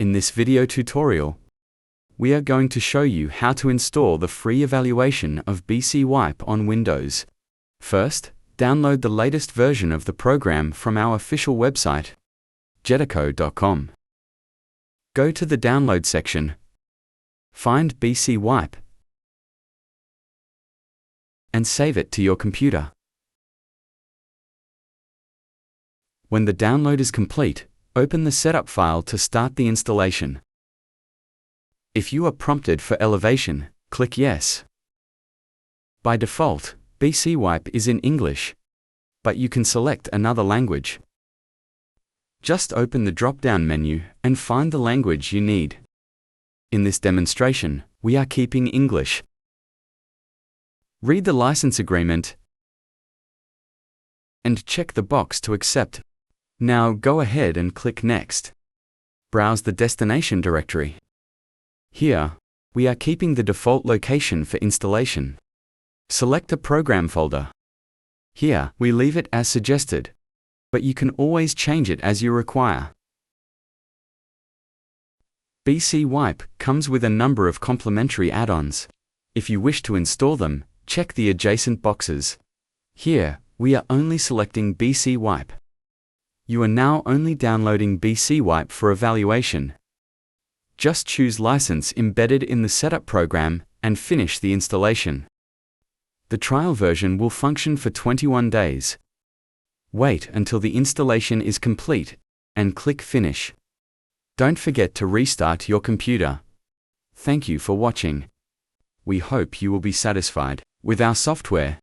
In this video tutorial, we are going to show you how to install the free evaluation of BCWipe on Windows. First, download the latest version of the program from our official website, Jetico.com. Go to the download section, find BCWipe, and save it to your computer. When the download is complete, open the setup file to start the installation. If you are prompted for elevation, click Yes. By default, BCWipe is in English, but you can select another language. Just open the drop-down menu and find the language you need. In this demonstration, we are keeping English. Read the license agreement and check the box to accept. Now go ahead and click Next. Browse the destination directory. Here, we are keeping the default location for installation. Select a program folder. Here, we leave it as suggested, but you can always change it as you require. BCWipe comes with a number of complementary add-ons. If you wish to install them, check the adjacent boxes. Here, we are only selecting BCWipe. You are now only downloading BCWipe for evaluation. Just choose License embedded in the setup program and finish the installation. The trial version will function for 21 days. Wait until the installation is complete and click Finish. Don't forget to restart your computer. Thank you for watching. We hope you will be satisfied with our software.